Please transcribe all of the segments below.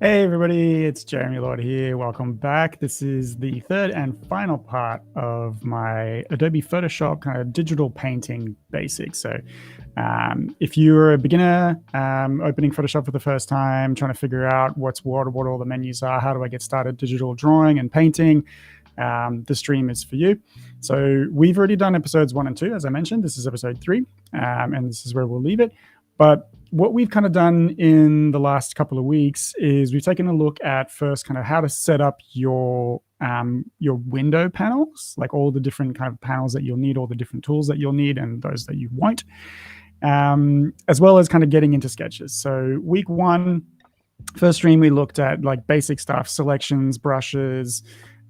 Hey everybody, it's Jeremy Lord here. Welcome back. This is the third and final part of my Adobe Photoshop kind of digital painting basics. So if you're a beginner opening Photoshop for the first time, trying to figure out what all the menus are, how do I get started digital drawing and painting, the stream is for you. So we've already done episodes 1 and 2, as I mentioned. This is episode 3, and this is where we'll leave it. But what we've kind of done in the last couple of weeks is we've taken a look at first kind of how to set up your window panels, like all the different kind of panels that you'll need, all the different tools that you'll need and those that you won't, as well as kind of getting into sketches. So week 1, first stream, we looked at like basic stuff, selections, brushes,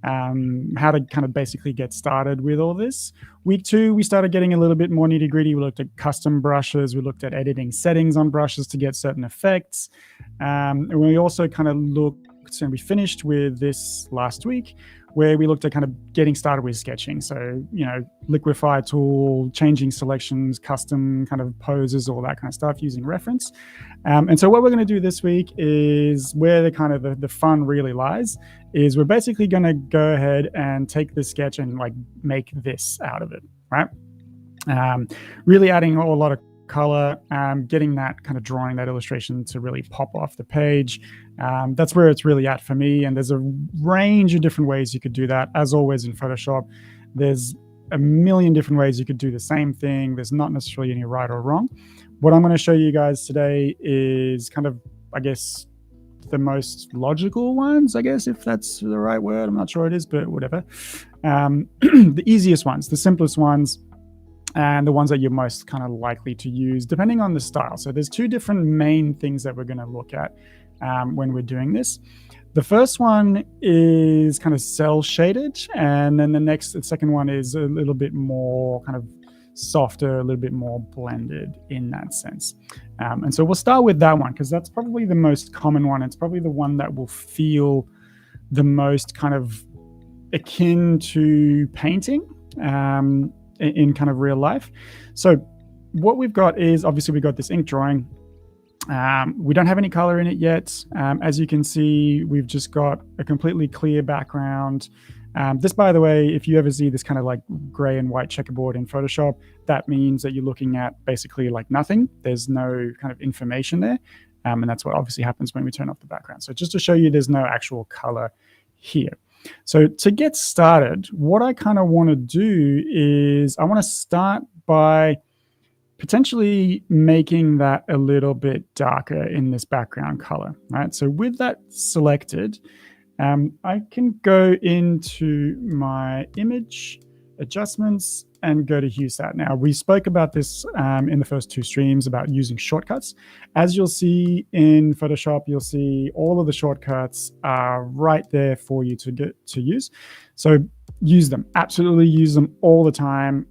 how to kind of basically get started with all this. Week 2, we started getting a little bit more nitty gritty. We looked at custom brushes. We looked at editing settings on brushes to get certain effects. And we also kind of looked, and we finished with this last week, where we looked at kind of getting started with sketching. So, liquify tool, changing selections, custom kind of poses, all that kind of stuff using reference. And so what we're going to do this week is where the kind of the fun really lies, is we're basically going to go ahead and take this sketch and like make this out of it, right? Really adding a lot of color, getting that kind of drawing, that illustration to really pop off the page. That's where it's really at for me. And there's a range of different ways you could do that. As always in Photoshop, there's a million different ways you could do the same thing. There's not necessarily any right or wrong. What I'm going to show you guys today is kind of, I guess, the most logical ones, I guess, if that's the right word. I'm not sure it is, but whatever. The easiest ones, the simplest ones, and the ones that you're most kind of likely to use, depending on the style. So there's 2 different main things that we're going to look at when we're doing this. The first one is kind of cell shaded, and then the second one is a little bit more kind of softer, a little bit more blended in that sense. And so we'll start with that one because that's probably the most common one. It's probably the one that will feel the most kind of akin to painting in kind of real life. So what we've got is, obviously we've got this ink drawing. We don't have any color in it yet. As you can see, we've just got a completely clear background. This, by the way, if you ever see this kind of like gray and white checkerboard in Photoshop, that means that you're looking at basically like nothing. There's no kind of information there. And that's what obviously happens when we turn off the background. So just to show you there's no actual color here. So to get started, what I kind of want to do is I want to start by potentially making that a little bit darker in this background color, right? So with that selected, I can go into my image adjustments and go to Hue Sat. Now, we spoke about this in the first 2 streams about using shortcuts. As you'll see in Photoshop, you'll see all of the shortcuts are right there for you to get to use. So use them, absolutely use them all the time.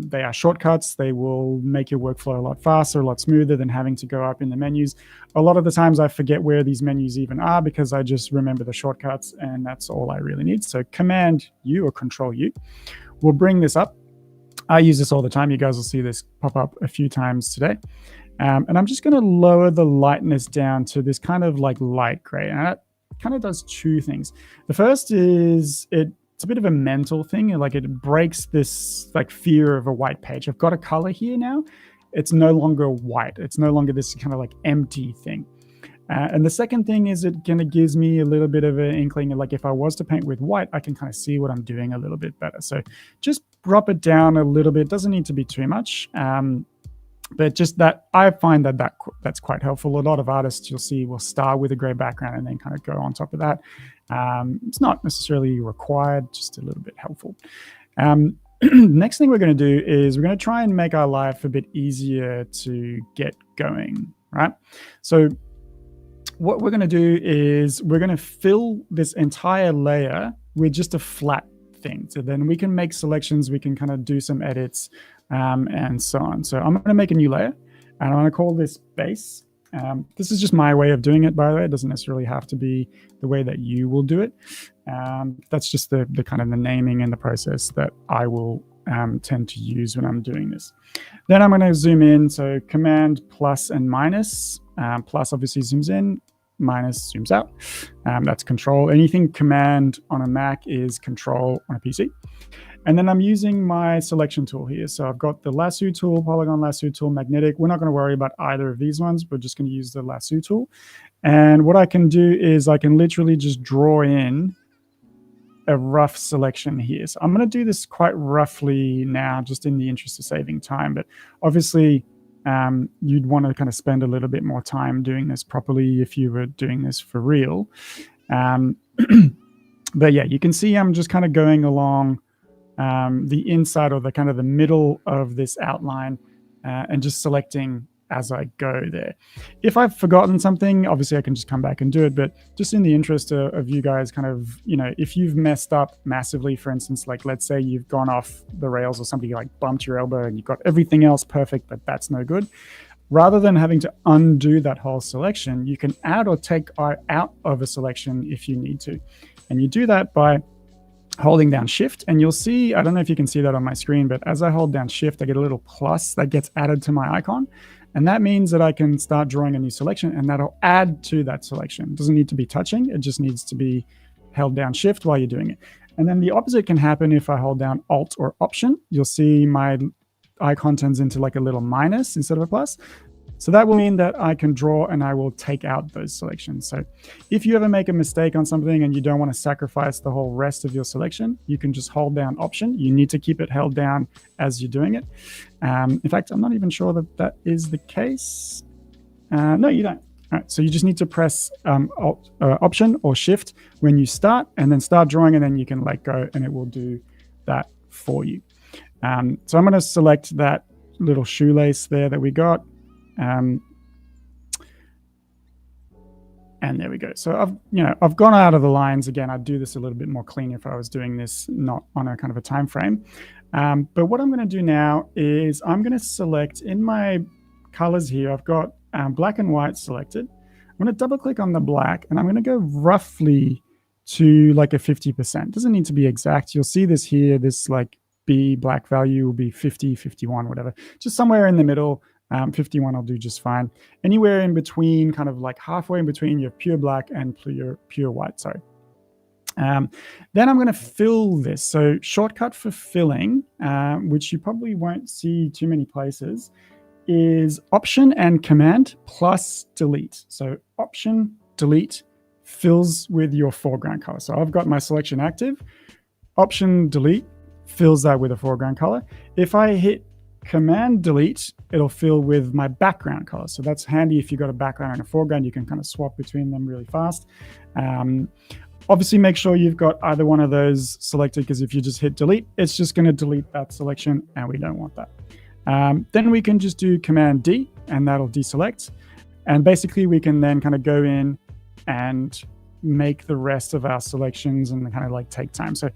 They are shortcuts. They will make your workflow a lot faster, a lot smoother than having to go up in the menus. A lot of the times I forget where these menus even are because I just remember the shortcuts and that's all I really need. So Command U or Control U will bring this up. I use this all the time. You guys will see this pop up a few times today. And I'm just going to lower the lightness down to this kind of like light gray. And that kind of does 2 things. The first is it's a bit of a mental thing. Like it breaks this like fear of a white page. I've got a color here now. It's no longer white. It's no longer this kind of like empty thing. And the second thing is it kind of gives me a little bit of an inkling of like if I was to paint with white, I can kind of see what I'm doing a little bit better. So just drop it down a little bit. Doesn't need to be too much. But just that, I find that's quite helpful. A lot of artists you'll see will start with a gray background and then kind of go on top of that. It's not necessarily required, just a little bit helpful. Next thing we're going to do is we're going to try and make our life a bit easier to get going, right? So what we're going to do is we're going to fill this entire layer with just a flat thing. So then we can make selections, we can kind of do some edits and so on. So I'm going to make a new layer and I'm going to call this base. This is just my way of doing it, by the way. It doesn't necessarily have to be the way that you will do it. That's just the kind of the naming and the process that I will tend to use when I'm doing this. Then I'm going to zoom in. So Command plus and minus. Plus obviously zooms in. minus zooms out. That's control. Anything command on a Mac is control on a PC. And then I'm using my selection tool here. So I've got the lasso tool, polygon lasso tool, magnetic. We're not going to worry about either of these ones. We're just going to use the lasso tool. And what I can do is I can literally just draw in a rough selection here. So I'm going to do this quite roughly now, just in the interest of saving time. But obviously, you'd want to kind of spend a little bit more time doing this properly if you were doing this for real. But yeah, you can see I'm just kind of going along the inside or the kind of the middle of this outline and just selecting as I go there. If I've forgotten something, obviously I can just come back and do it, but just in the interest of you guys kind of, if you've messed up massively, for instance, like let's say you've gone off the rails or something, like bumped your elbow and you've got everything else perfect, but that's no good. Rather than having to undo that whole selection, you can add or take out of a selection if you need to. And you do that by holding down shift, and you'll see, I don't know if you can see that on my screen, but as I hold down shift, I get a little plus that gets added to my icon. And that means that I can start drawing a new selection, and that'll add to that selection. It doesn't need to be touching. It just needs to be held down shift while you're doing it. And then the opposite can happen if I hold down alt or option. You'll see my icon turns into like a little minus instead of a plus. So that will mean that I can draw and I will take out those selections. So if you ever make a mistake on something and you don't want to sacrifice the whole rest of your selection, you can just hold down option. You need to keep it held down as you're doing it. In fact, I'm not even sure that that is the case. No, you don't. All right, so you just need to press option or shift when you start, and then start drawing, and then you can let go and it will do that for you. So I'm going to select that little shoelace there that we got. And there we go. So I've gone out of the lines again. I'd do this a little bit more clean if I was doing this not on a kind of a time frame. But what I'm going to do now is I'm going to select in my colors here. I've got black and white selected. I'm going to double click on the black, and I'm going to go roughly to like a 50%. Doesn't need to be exact. You'll see this here. This like B black value will be 50, 51, whatever. Just somewhere in the middle. 51 will do just fine. Anywhere in between, kind of like halfway in between your pure black and pure white, sorry. Then I'm going to fill this. So shortcut for filling, which you probably won't see too many places, is option and command plus delete. So option, delete, fills with your foreground color. So I've got my selection active. Option, delete, fills that with a foreground color. If I hit command delete, it'll fill with my background color. So that's handy if you've got a background and a foreground. You can kind of swap between them really fast. Obviously, make sure you've got either one of those selected, because if you just hit delete, it's just going to delete that selection, and we don't want that. Then we can just do command D, and that'll deselect. And basically, we can then kind of go in and make the rest of our selections and kind of like take time. So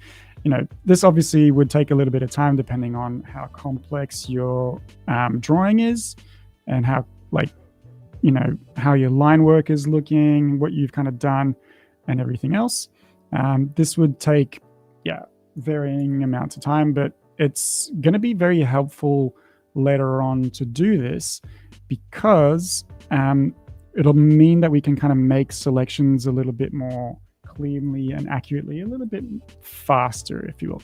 this obviously would take a little bit of time depending on how complex your drawing is and how how your line work is looking, what you've kind of done and everything else. This would take, varying amounts of time, but it's going to be very helpful later on to do this, because it'll mean that we can kind of make selections a little bit more cleanly and accurately, a little bit faster, if you will.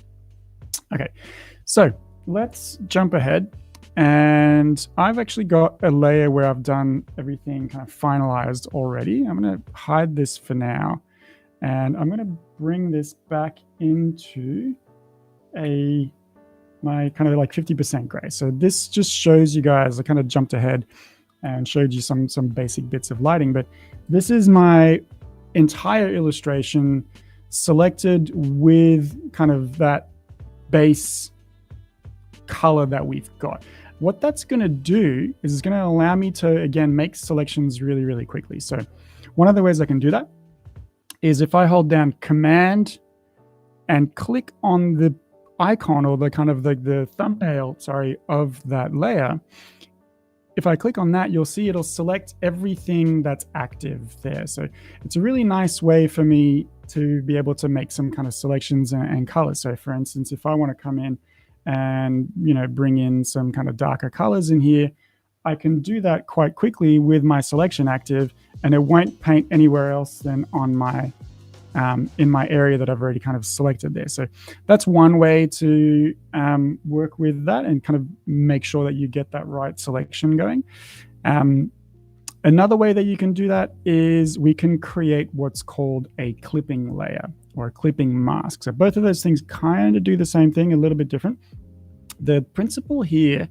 Okay, so let's jump ahead. And I've actually got a layer where I've done everything kind of finalized already. I'm going to hide this for now. And I'm going to bring this back into my kind of like 50% gray. So this just shows you guys, I kind of jumped ahead and showed you some basic bits of lighting, but this is my entire illustration selected with kind of that base color that we've got. What that's going to do is it's going to allow me to, again, make selections really, really quickly. So one of the ways I can do that is if I hold down command and click on the icon or the kind of the thumbnail, of that layer. If I click on that, you'll see it'll select everything that's active there. So it's a really nice way for me to be able to make some kind of selections and colors. So for instance, if I want to come in and bring in some kind of darker colors in here, I can do that quite quickly with my selection active, and it won't paint anywhere else than on my in my area that I've already kind of selected there. So that's one way to work with that and kind of make sure that you get that right selection going. Another way that you can do that is we can create what's called a clipping layer or a clipping mask. So both of those things kind of do the same thing, a little bit different. The principle here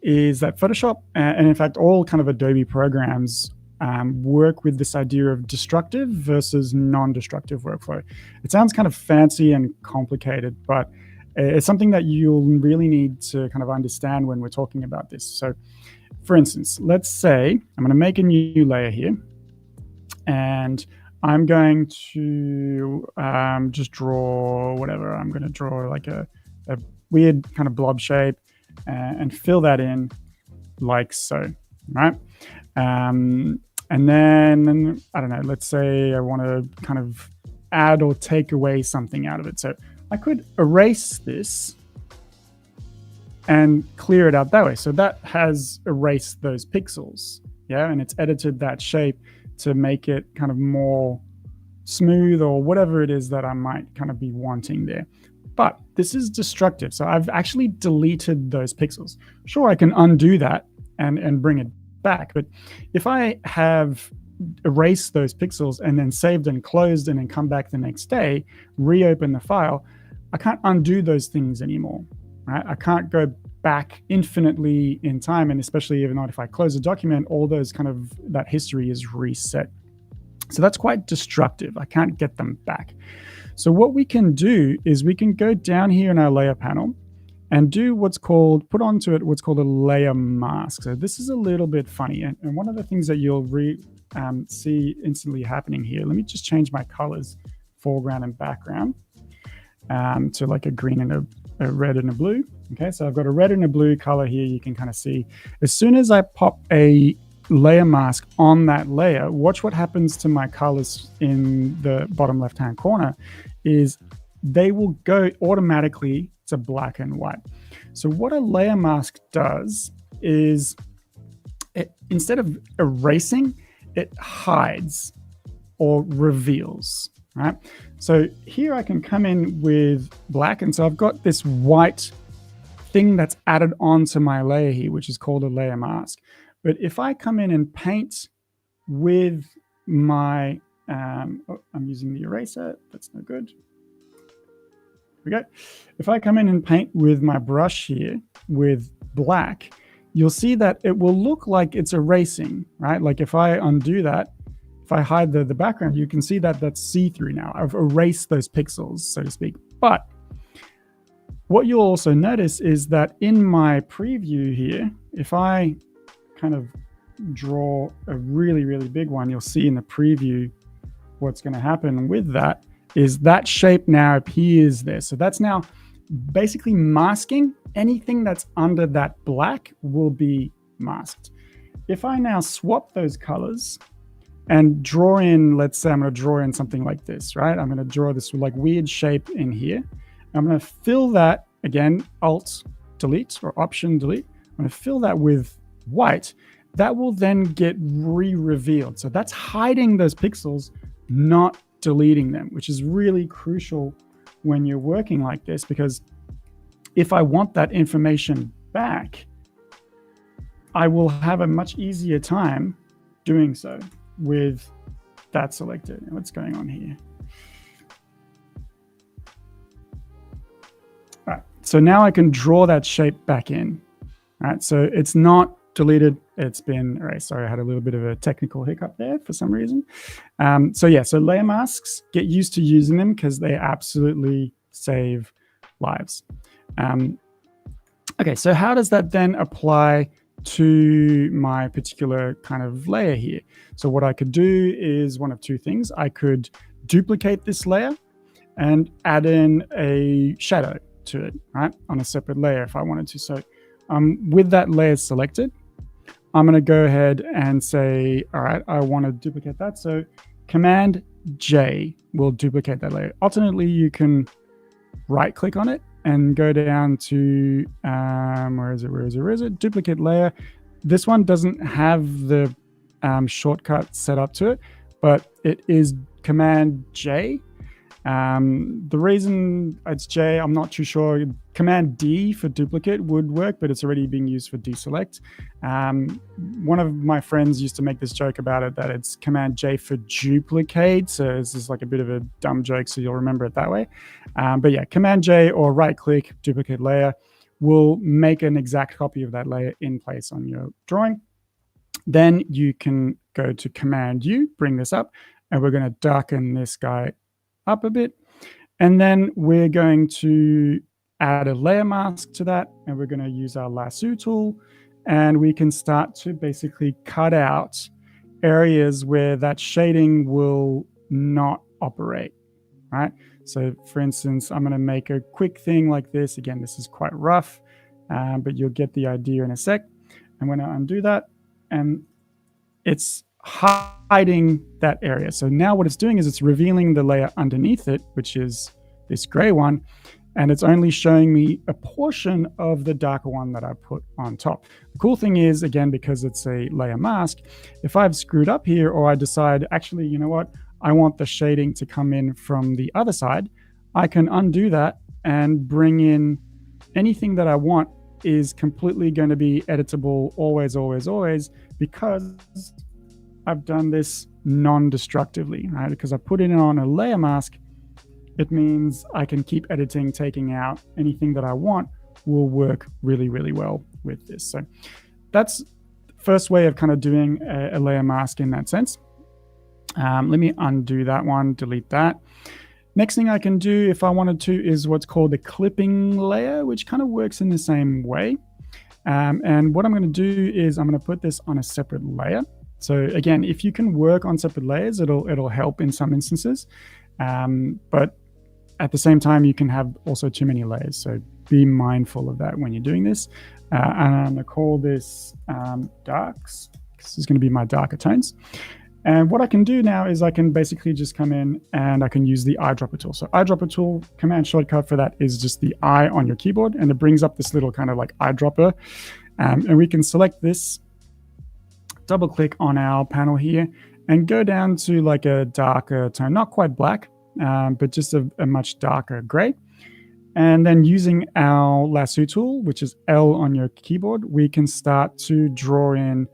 is that Photoshop, and in fact all kind of Adobe programs, work with this idea of destructive versus non-destructive workflow. It sounds kind of fancy and complicated, but it's something that you'll really need to kind of understand when we're talking about this. So for instance, let's say I'm going to make a new layer here, and I'm going to just draw whatever. I'm going to draw like a weird kind of blob shape and fill that in like so, right? And then, I don't know, let's say I want to kind of add or take away something out of it. So I could erase this and clear it out that way. So that has erased those pixels, yeah? And it's edited that shape to make it kind of more smooth or whatever it is that I might kind of be wanting there. But this is destructive. So I've actually deleted those pixels. Sure, I can undo that and bring it back. But if I have erased those pixels and then saved and closed and then come back the next day, reopen the file, I can't undo those things anymore, right? I can't go back infinitely in time. And especially even if I close a document, all those kind of, that history is reset. So that's quite destructive. I can't get them back. So what we can do is we can go down here in our layer panel and do put onto it what's called a layer mask. So this is a little bit funny. And one of the things that you'll see instantly happening here, let me just change my colors, foreground and background, to like a green and a red and a blue. Okay, so I've got a red and a blue color here. You can kind of see as soon as I pop a layer mask on that layer, watch what happens to my colors in the bottom left-hand corner is they will go automatically to black and white. So what a layer mask does is instead of erasing, it hides or reveals, right? So here I can come in with black, and so I've got this white thing that's added onto my layer here, which is called a layer mask. But if I come in and paint with my, I'm using the eraser, that's no good. We go. If I come in and paint with my brush here with black, you'll see that it will look like it's erasing, right? Like if I undo that, if I hide the background, you can see that that's see-through now. I've erased those pixels, so to speak. But what you'll also notice is that in my preview here, if I kind of draw a really, really big one, you'll see in the preview what's going to happen with that is that shape now appears there. So that's now basically masking anything that's under that black will be masked. If I now swap those colors and draw in, let's say I'm going to draw in something like this, right? I'm going to draw this like weird shape in here. I'm going to fill that again, Alt delete or Option delete. I'm going to fill that with white. That will then get re-revealed. So that's hiding those pixels, not deleting them, which is really crucial when you're working like this, because if I want that information back, I will have a much easier time doing so with that selected. What's going on here? All right, so now I can draw that shape back in. All right, so it's not deleted, it's been erased. Sorry, I had a little bit of a technical hiccup there for some reason. So yeah, so layer masks, get used to using them because they absolutely save lives. Okay, so how does that then apply to my particular kind of layer here? So what I could do is one of two things. I could duplicate this layer and add in a shadow to it, right, on a separate layer if I wanted to. So with that layer selected, I'm going to go ahead and say, all right, I want to duplicate that. So Command J will duplicate that layer. Alternately, you can right click on it and go down to, where is it? Duplicate layer. This one doesn't have the shortcut set up to it, but it is Command J. The reason it's J, I'm not too sure. Command D for duplicate would work, but it's already being used for deselect. One of my friends used to make this joke about it, that it's Command J for duplicate. So this is like a bit of a dumb joke, so you'll remember it that way. But yeah, Command J or right click, duplicate layer, will make an exact copy of that layer in place on your drawing. Then you can go to Command U, bring this up, and we're going to darken this guy up a bit. And then we're going to add a layer mask to that, and we're going to use our lasso tool, and we can start to basically cut out areas where that shading will not operate, right? So for instance, I'm going to make a quick thing like this. Again, this is quite rough, but you'll get the idea in a sec. I'm going to undo that, and it's hiding that area. So now what it's doing is it's revealing the layer underneath it, which is this gray one, and it's only showing me a portion of the darker one that I put on top. The cool thing is, again, because it's a layer mask, if I've screwed up here, or I decide, actually, you know what, I want the shading to come in from the other side, I can undo that and bring in anything that I want. Is completely going to be editable always, always, always, because I've done this non-destructively, right? Because I put it on a layer mask, it means I can keep editing, taking out anything that I want will work really, really well with this. So that's the first way of kind of doing a layer mask in that sense. Let me undo that one, delete that. Next thing I can do if I wanted to is what's called the clipping layer, which kind of works in the same way. And what I'm going to do is I'm going to put this on a separate layer. So again, if you can work on separate layers, it'll help in some instances. But at the same time, you can have also too many layers. So be mindful of that when you're doing this. And I'm going to call this darks. This is going to be my darker tones. And what I can do now is I can basically just come in and I can use the eyedropper tool. So eyedropper tool, command shortcut for that is just the eye on your keyboard, and it brings up this little kind of like eyedropper. And we can select this, double click on our panel here, and go down to like a darker tone, not quite black, but just a much darker gray. And then using our lasso tool, which is L on your keyboard, we can start to draw in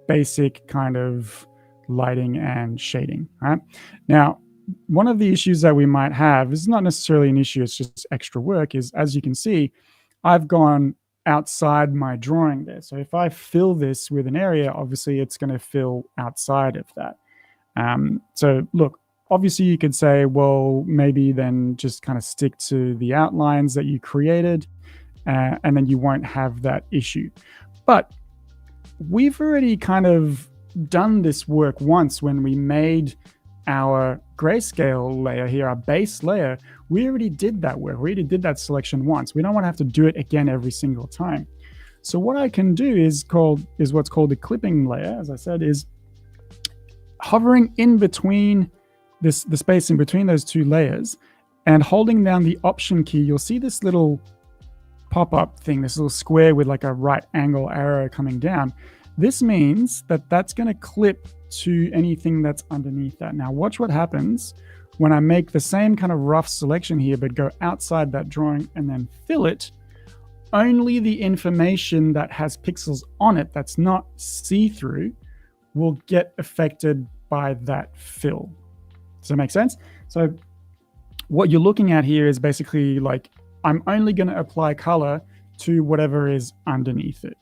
basic kind of lighting and shading, right? Now, one of the issues that we might have is not necessarily an issue, it's just extra work, is as you can see, I've gone outside my drawing there. So if I fill this with an area, obviously it's going to fill outside of that. So look, obviously you could say, well, maybe then just kind of stick to the outlines that you created, and then you won't have that issue. But we've already kind of done this work once when we made our grayscale layer here, our base layer. We already did that work. We already did that selection once. We don't want to have to do it again every single time. So what I can do is what's called the clipping layer. As I said, is hovering in between the space in between those two layers and holding down the Option key. You'll see this little pop-up thing, this little square with like a right angle arrow coming down. This means that that's going to clip to anything that's underneath that. Now watch what happens when I make the same kind of rough selection here, but go outside that drawing and then fill it. Only the information that has pixels on it that's not see-through will get affected by that fill. Does that make sense? So what you're looking at here is basically like, I'm only going to apply color to whatever is underneath it.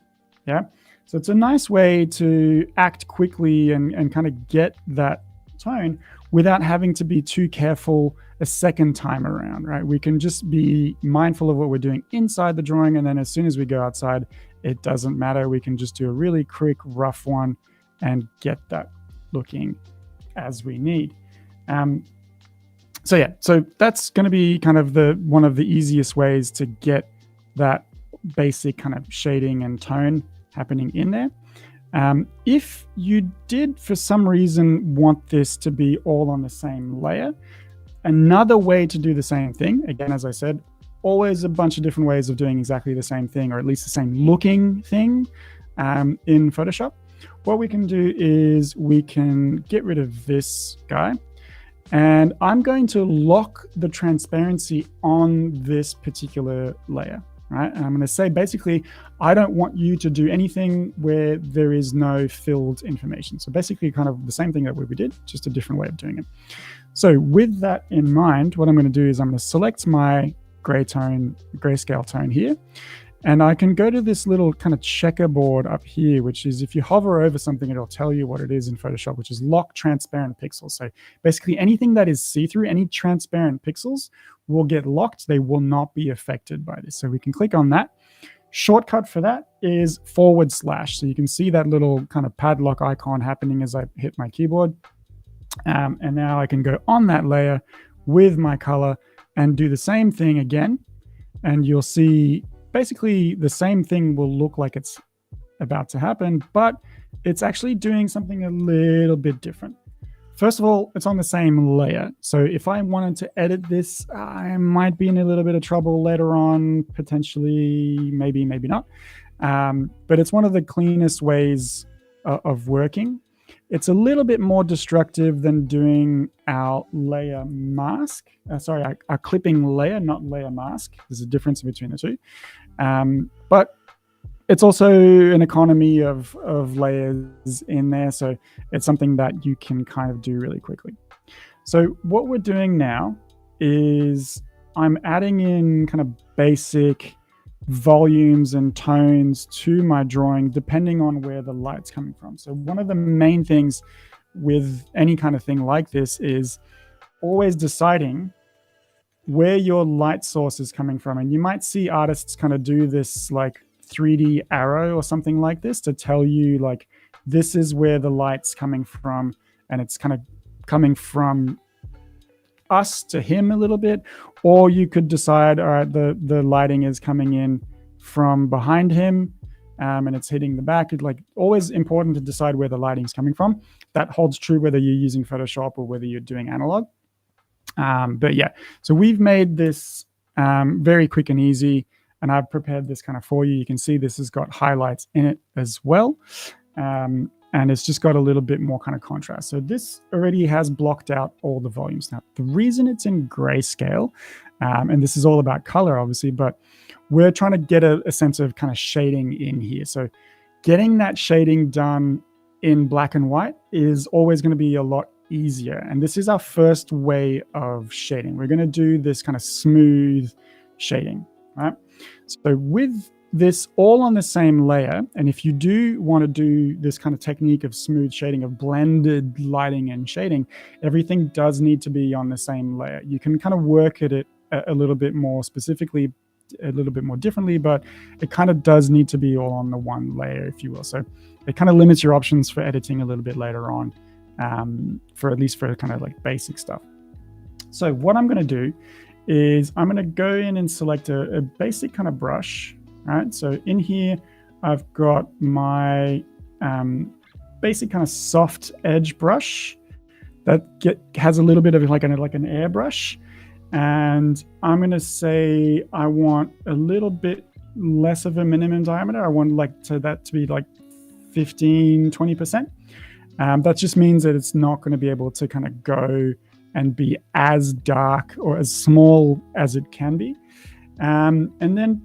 Yeah. So it's a nice way to act quickly and kind of get that tone without having to be too careful a second time around, right? We can just be mindful of what we're doing inside the drawing, and then as soon as we go outside, it doesn't matter. We can just do a really quick, rough one and get that looking as we need. So that's going to be kind of one of the easiest ways to get that basic kind of shading and tone happening in there. If you did, for some reason, want this to be all on the same layer, another way to do the same thing, again, as I said, always a bunch of different ways of doing exactly the same thing, or at least the same looking thing in Photoshop. what we can do is we can get rid of this guy, and I'm going to lock the transparency on this particular layer, right? And I'm going to say, basically, I don't want you to do anything where there is no filled information. So basically kind of the same thing that we did, just a different way of doing it. So with that in mind, what I'm going to do is I'm going to select my grayscale tone here. And I can go to this little kind of checkerboard up here, which is if you hover over something, it'll tell you what it is in Photoshop, which is lock transparent pixels. So basically anything that is see-through, any transparent pixels will get locked. They will not be affected by this. So we can click on that. Shortcut for that is /. So you can see that little kind of padlock icon happening as I hit my keyboard. And now I can go on that layer with my color and do the same thing again. And you'll see basically the same thing will look like it's about to happen, but it's actually doing something a little bit different. First of all, it's on the same layer. So if I wanted to edit this, I might be in a little bit of trouble later on, potentially, maybe not. But it's one of the cleanest ways of working. It's a little bit more destructive than doing our layer mask. Our clipping layer, not layer mask. There's a difference between the two. But it's also an economy of layers in there. So it's something that you can kind of do really quickly. So what we're doing now is I'm adding in kind of basic volumes and tones to my drawing depending on where the light's coming from. So one of the main things with any kind of thing like this is always deciding where your light source is coming from. And you might see artists kind of do this like 3D arrow or something like this to tell you like this is where the light's coming from, and it's kind of coming from us to him a little bit. Or you could decide, all right, the lighting is coming in from behind him and it's hitting the back. It's like always important to decide where the lighting is coming from. That holds true whether you're using Photoshop or whether you're doing analog. But yeah, so we've made this very quick and easy, and I've prepared this kind of for you. You can see this has got highlights in it as well. And it's just got a little bit more kind of contrast. So this already has blocked out all the volumes. Now, the reason it's in grayscale, and this is all about color, obviously, but we're trying to get a sense of kind of shading in here. So getting that shading done in black and white is always going to be a lot easier. And this is our first way of shading. We're going to do this kind of smooth shading, right? So with this all on the same layer, and if you do want to do this kind of technique of smooth shading, of blended lighting and shading, everything does need to be on the same layer. You can kind of work at it a little bit more specifically, a little bit more differently, but it kind of does need to be all on the one layer, if you will. So it kind of limits your options for editing a little bit later on, for at least for kind of like basic stuff. So what I'm going to do is I'm going to go in and select a basic kind of brush. Right, so in here, I've got my basic kind of soft edge brush that has a little bit of like an airbrush. And I'm going to say I want a little bit less of a minimum diameter. I want that to be like 15, 20%. That just means that it's not going to be able to kind of go and be as dark or as small as it can be. And then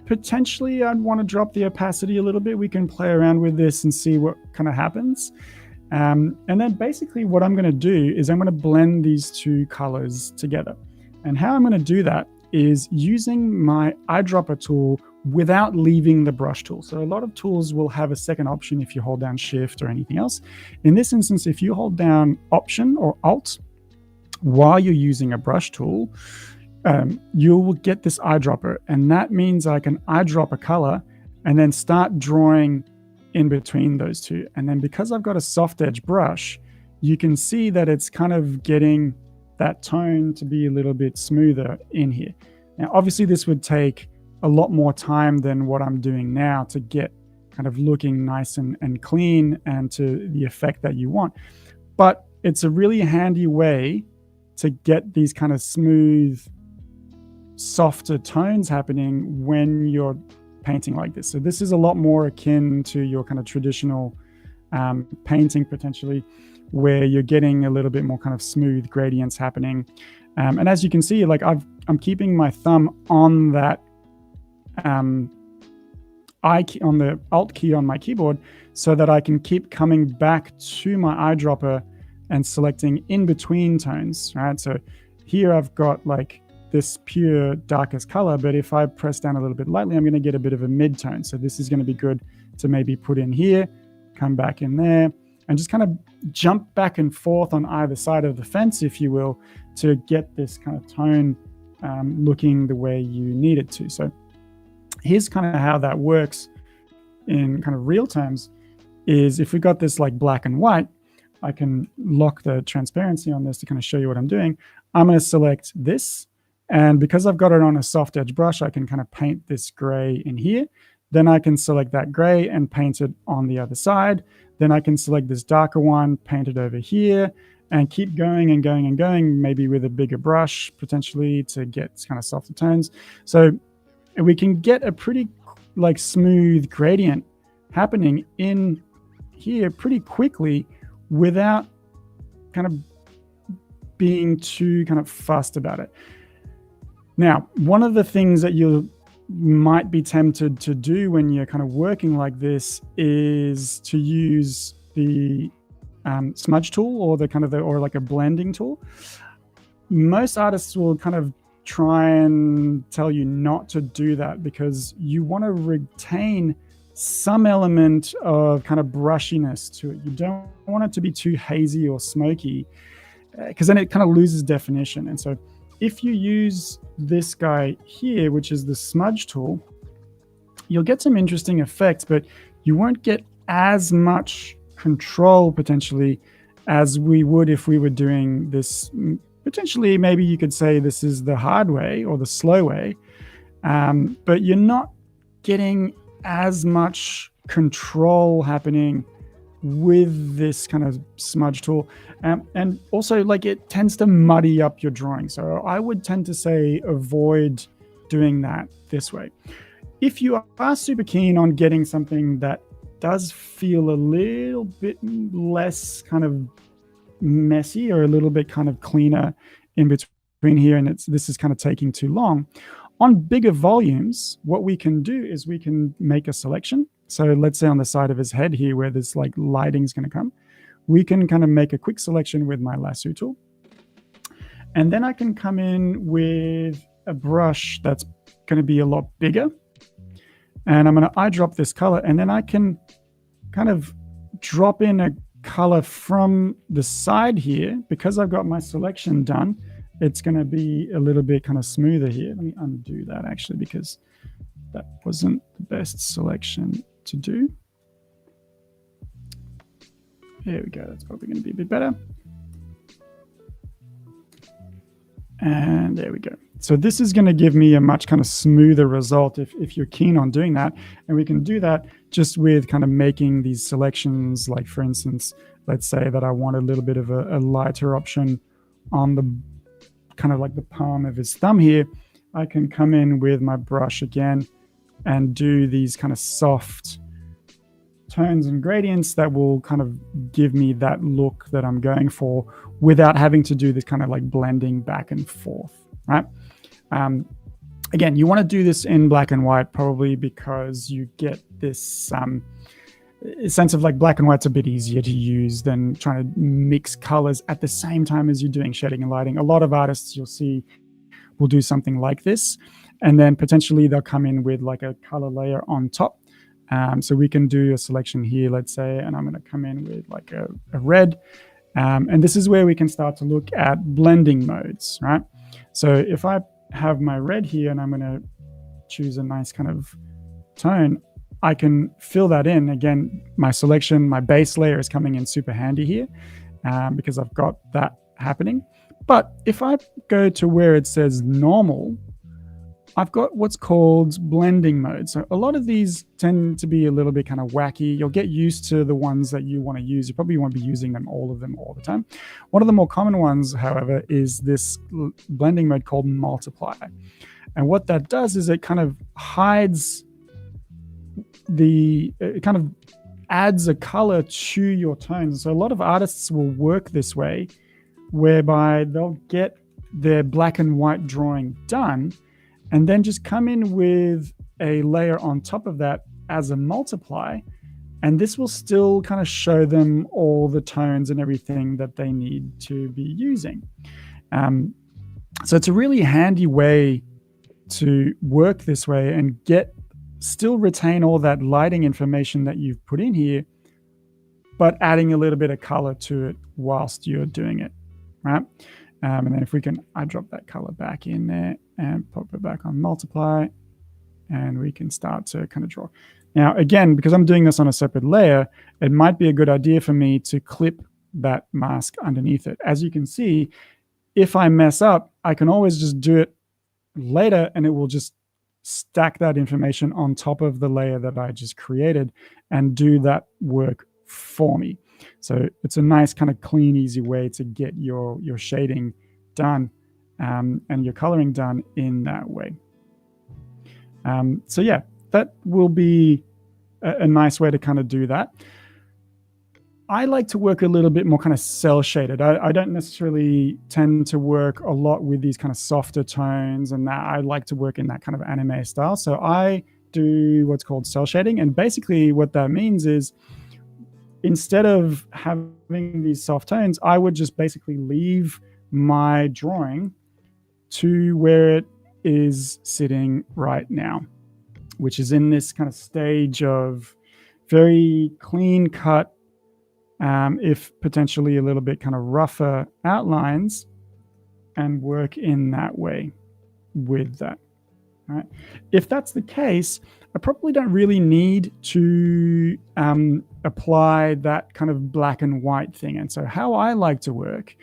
potentially I'd want to drop the opacity a little bit. We can play around with this and see what kind of happens. And then basically what I'm going to do is I'm going to blend these two colors together. And how I'm going to do that is using my eyedropper tool without leaving the brush tool. So a lot of tools will have a second option if you hold down Shift or anything else. In this instance, if you hold down Option or Alt while you're using a brush tool, you will get this eyedropper, and that means I can eyedrop a color and then start drawing in between those two. And then because I've got a soft edge brush, you can see that it's kind of getting that tone to be a little bit smoother in here. Now, obviously this would take a lot more time than what I'm doing now to get kind of looking nice and clean and to the effect that you want. But it's a really handy way to get these kind of smooth, softer tones happening when you're painting like this. So this is a lot more akin to your kind of traditional painting potentially, where you're getting a little bit more kind of smooth gradients happening. And as you can see, like I'm keeping my thumb on that I key, on the Alt key on my keyboard, so that I can keep coming back to my eyedropper and selecting in between tones, right? So here I've got like this pure darkest color, but if I press down a little bit lightly, I'm going to get a bit of a mid-tone. So this is going to be good to maybe put in here, come back in there, and just kind of jump back and forth on either side of the fence, if you will, to get this kind of tone looking the way you need it to. So here's kind of how that works in kind of real terms, is if we got this like black and white, I can lock the transparency on this to kind of show you what I'm doing. I'm going to select this, and because I've got it on a soft edge brush, I can kind of paint this gray in here. Then I can select that gray and paint it on the other side. Then I can select this darker one, paint it over here, and keep going and going and going, maybe with a bigger brush potentially to get kind of softer tones. So we can get a pretty like smooth gradient happening in here pretty quickly without kind of being too kind of fussed about it. Now, one of the things that you might be tempted to do when you're kind of working like this is to use the smudge tool, or the kind of or like a blending tool. Most artists will kind of try and tell you not to do that, because you want to retain some element of kind of brushiness to it. You don't want it to be too hazy or smoky, because then it kind of loses definition. And so if you use this guy here, which is the smudge tool, you'll get some interesting effects, but you won't get as much control potentially as we would if we were doing this. Potentially, maybe you could say this is the hard way or the slow way, but you're not getting as much control happening with this kind of smudge tool. And also, like, it tends to muddy up your drawing. So I would tend to say avoid doing that this way. If you are super keen on getting something that does feel a little bit less kind of messy, or a little bit kind of cleaner in between here, and this is kind of taking too long, on bigger volumes, what we can do is we can make a selection. So let's say on the side of his head here, where this like lighting is going to come, we can kind of make a quick selection with my lasso tool. And then I can come in with a brush that's going to be a lot bigger. And I'm going to eyedrop this color, and then I can kind of drop in a color from the side here. Because I've got my selection done, it's going to be a little bit kind of smoother here. Let me undo that actually, because that wasn't the best selection to do. There we go. That's probably going to be a bit better. And there we go. So this is going to give me a much kind of smoother result if you're keen on doing that. And we can do that just with kind of making these selections. Like, for instance, let's say that I want a little bit of a lighter option on the kind of like the palm of his thumb here. I can come in with my brush again and do these kind of soft tones and gradients that will kind of give me that look that I'm going for, without having to do this kind of like blending back and forth, right? Again, you want to do this in black and white, probably because you get this sense of like black and white's a bit easier to use than trying to mix colors at the same time as you're doing shading and lighting. A lot of artists you'll see will do something like this, and then potentially they'll come in with like a color layer on top. So we can do a selection here, let's say, and I'm going to come in with like a red. And this is where we can start to look at blending modes, right? So if I have my red here and I'm going to choose a nice kind of tone, I can fill that in. Again, my selection, my base layer is coming in super handy here, because I've got that happening. But if I go to where it says normal, I've got what's called blending mode. So a lot of these tend to be a little bit kind of wacky. You'll get used to the ones that you want to use. You probably won't be using all of them all the time. One of the more common ones, however, is this blending mode called multiply. And what that does is it kind of hides it kind of adds a color to your tones. So a lot of artists will work this way, whereby they'll get their black and white drawing done and then just come in with a layer on top of that as a multiply. And this will still kind of show them all the tones and everything that they need to be using. So it's a really handy way to work this way and still retain all that lighting information that you've put in here, but adding a little bit of color to it whilst you're doing it, right? And then if we can, I drop that color back in there and pop it back on multiply, and we can start to kind of draw. Now, again, because I'm doing this on a separate layer, it might be a good idea for me to clip that mask underneath it. As you can see, if I mess up, I can always just do it later and it will just stack that information on top of the layer that I just created and do that work for me. So it's a nice kind of clean, easy way to get your shading done and your coloring done in that way. So yeah, that will be a nice way to kind of do that. I like to work a little bit more kind of cell shaded. I don't necessarily tend to work a lot with these kind of softer tones and that. I like to work in that kind of anime style. So I do what's called cell shading. And basically what that means is instead of having these soft tones, I would just basically leave my drawing to where it is sitting right now, which is in this kind of stage of very clean cut, if potentially a little bit kind of rougher outlines, and work in that way with that. Right? If that's the case, I probably don't really need to apply that kind of black and white thing. And so how I like to work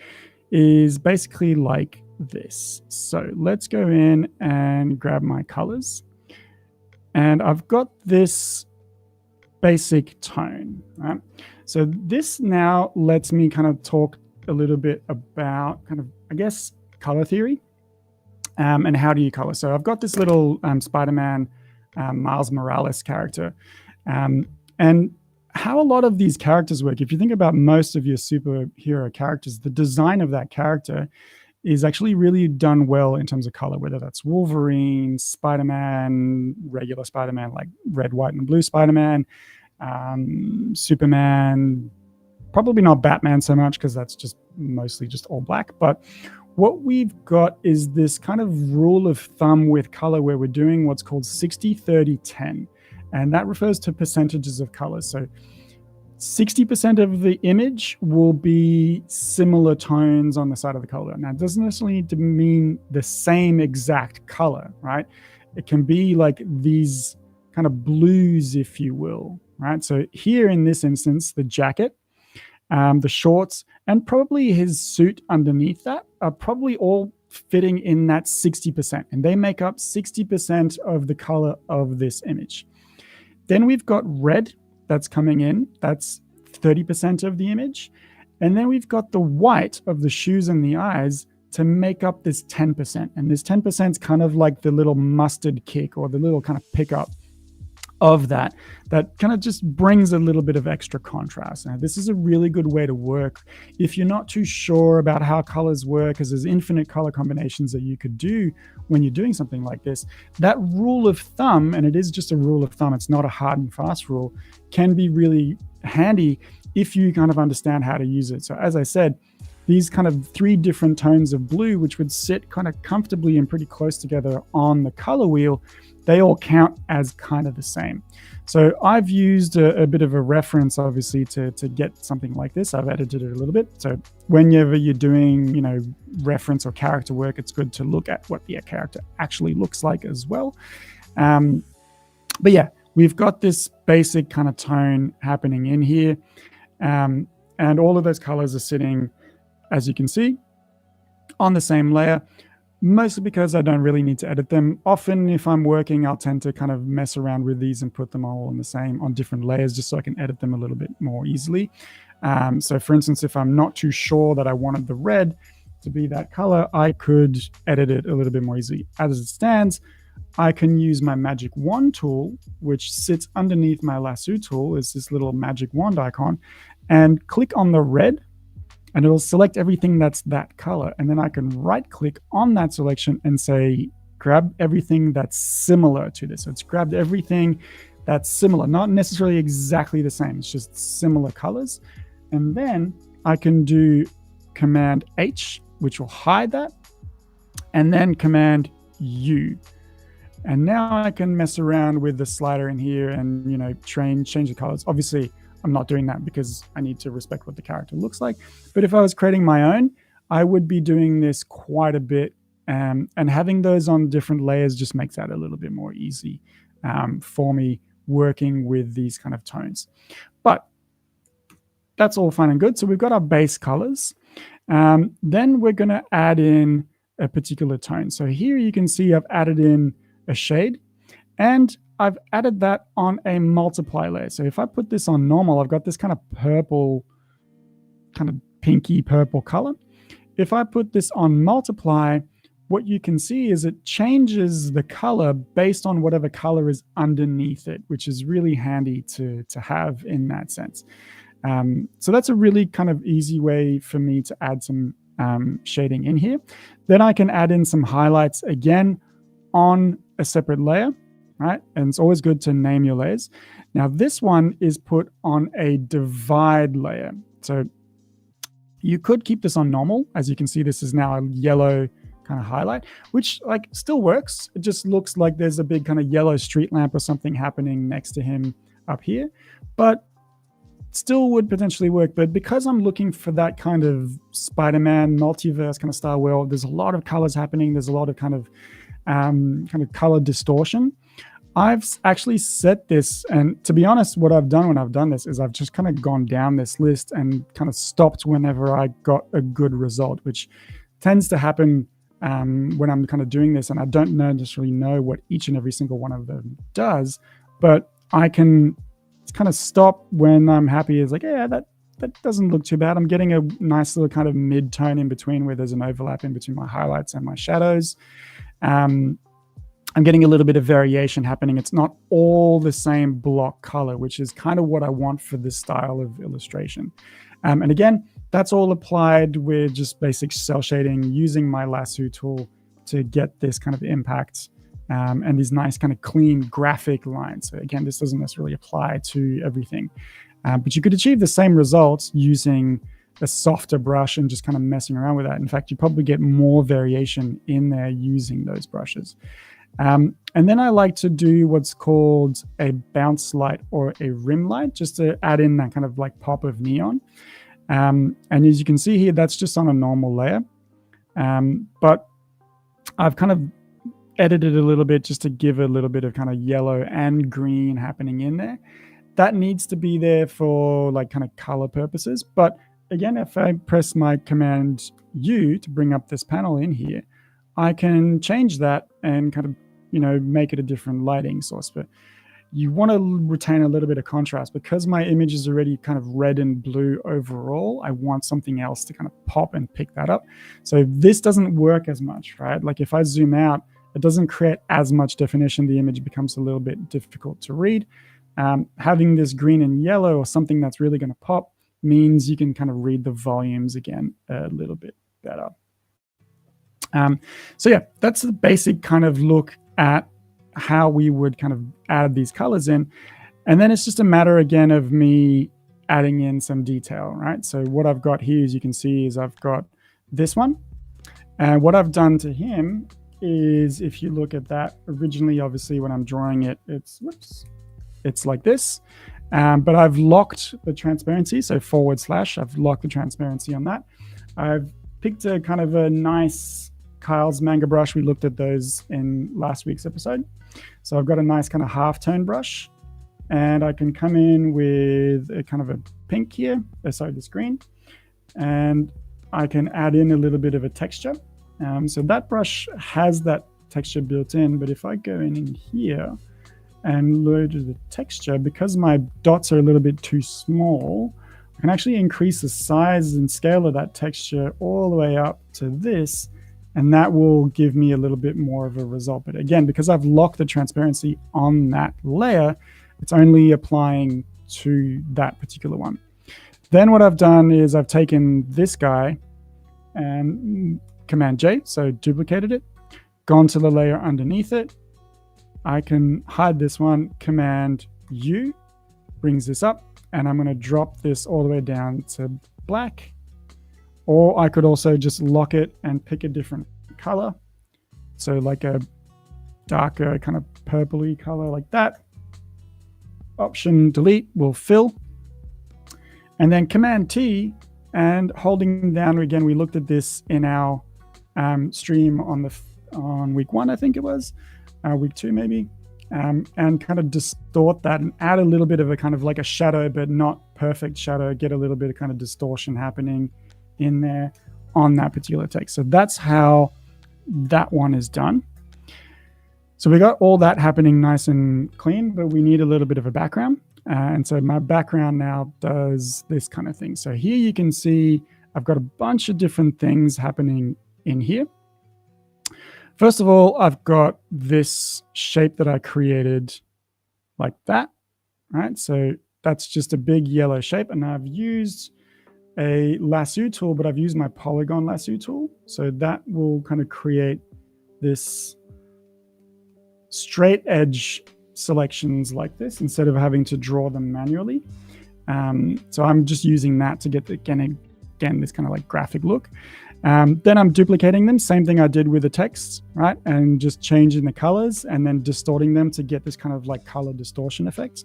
is basically like this. So let's go in and grab my colors. And I've got this basic tone, right? So this now lets me kind of talk a little bit about kind of, I guess, color theory and how do you color. So I've got this little Spider-Man Miles Morales character. And how a lot of these characters work, if you think about most of your superhero characters, the design of that character is actually really done well in terms of color, whether that's Wolverine, Spider-Man, regular Spider-Man, like red, white, and blue Spider-Man, Superman, probably not Batman so much because that's just mostly just all black. But what we've got is this kind of rule of thumb with color where we're doing what's called 60-30-10. And that refers to percentages of color. So 60% of the image will be similar tones on the side of the color. Now, it doesn't necessarily need to mean the same exact color, right? It can be like these kind of blues, if you will, right? So here in this instance, the jacket, the shorts, and probably his suit underneath that are probably all fitting in that 60%. And they make up 60% of the color of this image. Then we've got red that's coming in. That's 30% of the image. And then we've got the white of the shoes and the eyes to make up this 10%. And this 10% is kind of like the little mustard kick or the little kind of pickup of that kind of just brings a little bit of extra contrast. Now, this is a really good way to work if you're not too sure about how colors work, because there's infinite color combinations that you could do when you're doing something like this. That rule of thumb, and it is just a rule of thumb, it's not a hard and fast rule, can be really handy if you kind of understand how to use it. So as I said, these kind of 3 different tones of blue, which would sit kind of comfortably and pretty close together on the color wheel, they all count as kind of the same. So I've used a bit of a reference, obviously, to get something like this. I've edited it a little bit. So whenever you're doing, reference or character work, it's good to look at what the character actually looks like as well. But yeah, we've got this basic kind of tone happening in here. And all of those colors are sitting, as you can see, on the same layer. Mostly because I don't really need to edit them. Often if I'm working, I'll tend to kind of mess around with these and put them all on different layers just so I can edit them a little bit more easily. So for instance, if I'm not too sure that I wanted the red to be that color, I could edit it a little bit more easily. As it stands, I can use my magic wand tool, which sits underneath my lasso tool, is this little magic wand icon, and click on the red, and it'll select everything that's that color. And then I can right click on that selection and say, grab everything that's similar to this. So it's grabbed everything that's similar, not necessarily exactly the same, it's just similar colors. And then I can do Command H, which will hide that, and then Command U. And now I can mess around with the slider in here and, you know, change the colors. Obviously, I'm not doing that because I need to respect what the character looks like. But if I was creating my own, I would be doing this quite a bit. And having those on different layers just makes that a little bit more easy for me working with these kind of tones. But that's all fine and good. So we've got our base colors. Then we're going to add in a particular tone. So here you can see I've added in a shade, and I've added that on a multiply layer. So if I put this on normal, I've got this kind of purple, kind of pinky purple color. If I put this on multiply, what you can see is it changes the color based on whatever color is underneath it, which is really handy to have in that sense. So that's a really kind of easy way for me to add some shading in here. Then I can add in some highlights again on a separate layer, right? And it's always good to name your layers. Now this one is put on a divide layer. So you could keep this on normal. As you can see, this is now a yellow kind of highlight, which like still works. It just looks like there's a big kind of yellow street lamp or something happening next to him up here, but still would potentially work. But because I'm looking for that kind of Spider-Man multiverse kind of style world, there's a lot of colors happening. There's a lot of kind of color distortion. I've actually set this, and to be honest, what I've done when I've done this is I've just kind of gone down this list and kind of stopped whenever I got a good result, which tends to happen when I'm kind of doing this, and I don't necessarily know what each and every single one of them does, but I can kind of stop when I'm happy. It's like, yeah, that doesn't look too bad. I'm getting a nice little kind of mid-tone in between where there's an overlap in between my highlights and my shadows. I'm getting a little bit of variation happening. It's not all the same block color, which is kind of what I want for this style of illustration. And again, that's all applied with just basic cell shading, using my lasso tool to get this kind of impact and these nice kind of clean graphic lines. So again, this doesn't necessarily apply to everything, but you could achieve the same results using a softer brush and just kind of messing around with that. In fact, you probably get more variation in there using those brushes. And then I like to do what's called a bounce light or a rim light, just to add in that kind of like pop of neon. And as you can see here, that's just on a normal layer. But I've kind of edited a little bit just to give a little bit of kind of yellow and green happening in there. That needs to be there for like kind of color purposes. But again, if I press my Command U to bring up this panel in here, I can change that and kind of, you know, make it a different lighting source. But you want to retain a little bit of contrast. Because my image is already kind of red and blue overall, I want something else to kind of pop and pick that up. So this doesn't work as much, right? Like if I zoom out, it doesn't create as much definition. The image becomes a little bit difficult to read. Having this green and yellow or something that's really going to pop means you can kind of read the volumes again a little bit better. So yeah, that's the basic kind of look at how we would kind of add these colors in. And then it's just a matter again of me adding in some detail, right? So what I've got here, as you can see, is I've got this one. And what I've done to him is, if you look at that, originally, obviously, when I'm drawing it, it's like this. But I've locked the transparency, so / I've locked the transparency on that. I've picked a kind of a nice Kyle's manga brush. We looked at those in last week's episode. So I've got a nice kind of half-tone brush, and I can come in with a kind of a pink here, this green, and I can add in a little bit of a texture. So that brush has that texture built in, but if I go in here and load the texture, because my dots are a little bit too small, I can actually increase the size and scale of that texture all the way up to this, and that will give me a little bit more of a result. But again, because I've locked the transparency on that layer, it's only applying to that particular one. Then what I've done is I've taken this guy and Command J, so duplicated it, gone to the layer underneath it. I can hide this one, Command U, brings this up, and I'm going to drop this all the way down to black. Or I could also just lock it and pick a different color. So like a darker kind of purpley color like that. Option delete will fill. And then Command T, and holding down again, we looked at this in our stream on week 1, I think it was, week 2 maybe, and kind of distort that and add a little bit of a kind of like a shadow, but not perfect shadow, get a little bit of kind of distortion happening in there on that particular text. So that's how that one is done. So we got all that happening nice and clean, but we need a little bit of a background. And so my background now does this kind of thing. So here you can see I've got a bunch of different things happening in here. First of all, I've got this shape that I created like that, right? So that's just a big yellow shape, and I've used a lasso tool, but I've used my polygon lasso tool. So that will kind of create this straight edge selections like this instead of having to draw them manually. So I'm just using that to get, again this kind of like graphic look. Then I'm duplicating them, same thing I did with the text, right? And just changing the colors and then distorting them to get this kind of like color distortion effect.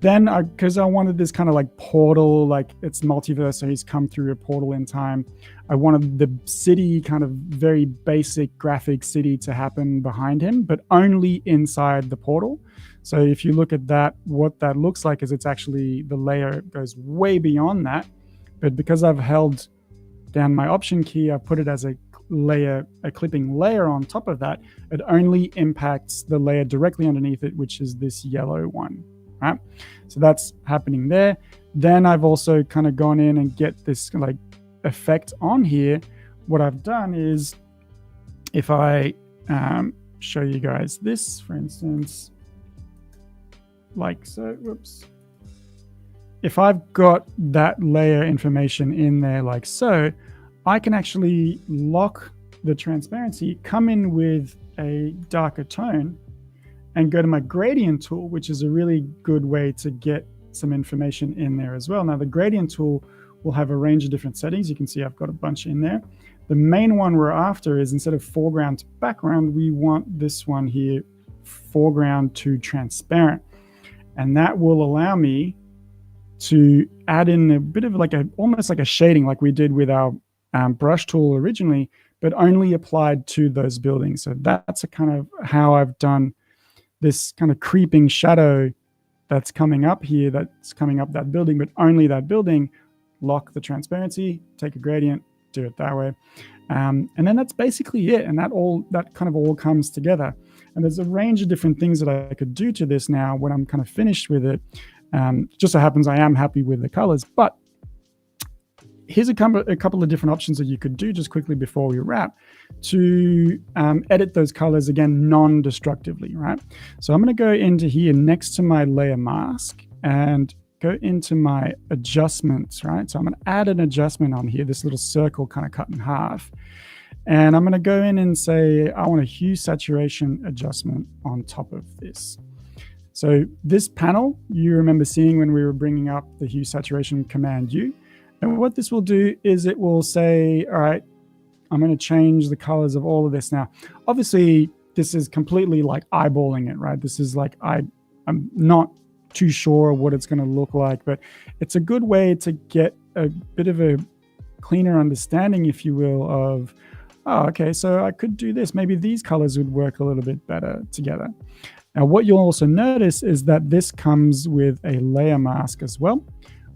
Then, because I wanted this kind of like portal, like it's multiverse, so he's come through a portal in time. I wanted the city, kind of very basic graphic city, to happen behind him, but only inside the portal. So if you look at that, what that looks like is it's actually, the layer goes way beyond that. But because I've held down my Option key, I put it as a layer, a clipping layer on top of that. It only impacts the layer directly underneath it, which is this yellow one. Right, so that's happening there. Then I've also kind of gone in and get this like effect on here. What I've done is, if I show you guys this, for instance, like so, whoops. If I've got that layer information in there like so, I can actually lock the transparency, come in with a darker tone, and go to my gradient tool, which is a really good way to get some information in there as well. Now, the gradient tool will have a range of different settings. You can see I've got a bunch in there. The main one we're after is, instead of foreground to background, we want this one here, foreground to transparent. And that will allow me to add in a bit of like almost like a shading like we did with our brush tool originally, but only applied to those buildings. So that's a kind of how I've done this kind of creeping shadow that's coming up here, that's coming up that building, but only that building. Lock the transparency, take a gradient, do it that way. And then that's basically it. And that kind of all comes together. And there's a range of different things that I could do to this now when I'm kind of finished with it. Just so happens I am happy with the colors, but here's a couple of different options that you could do just quickly before we wrap to edit those colors, again, non-destructively, right? So I'm going to go into here next to my layer mask and go into my adjustments, right? So I'm going to add an adjustment on here, this little circle kind of cut in half. And I'm going to go in and say, I want a hue saturation adjustment on top of this. So this panel, you remember seeing when we were bringing up the hue saturation Command U. And what this will do is it will say, all right, I'm going to change the colors of all of this. Now, obviously, this is completely like eyeballing it, right? This is like, I'm not too sure what it's going to look like, but it's a good way to get a bit of a cleaner understanding, if you will, of, oh, okay, so I could do this. Maybe these colors would work a little bit better together. Now, what you'll also notice is that this comes with a layer mask as well,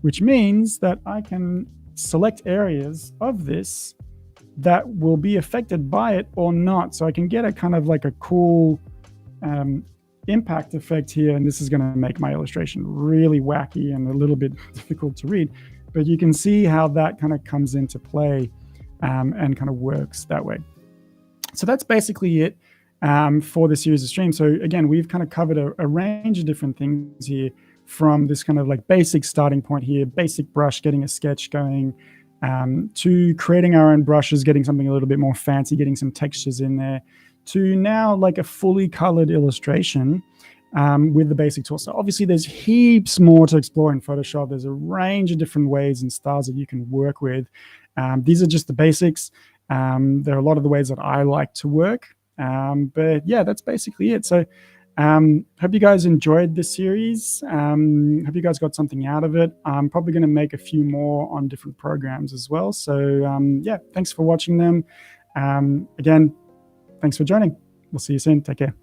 which means that I can select areas of this that will be affected by it or not. So I can get a kind of like a cool impact effect here. And this is going to make my illustration really wacky and a little bit difficult to read. But you can see how that kind of comes into play and kind of works that way. So that's basically it for the series of streams. So again, we've kind of covered a range of different things here, from this kind of like basic starting point here, basic brush, getting a sketch going, to creating our own brushes, getting something a little bit more fancy, getting some textures in there, to now like a fully colored illustration with the basic tools. So obviously there's heaps more to explore in Photoshop. There's a range of different ways and styles that you can work with. These are just the basics. There are a lot of the ways that I like to work. But yeah, that's basically it. So hope you guys enjoyed this series. Hope you guys got something out of it. I'm probably going to make a few more on different programs as well. So yeah, thanks for watching them. Again, thanks for joining. We'll see you soon. Take care.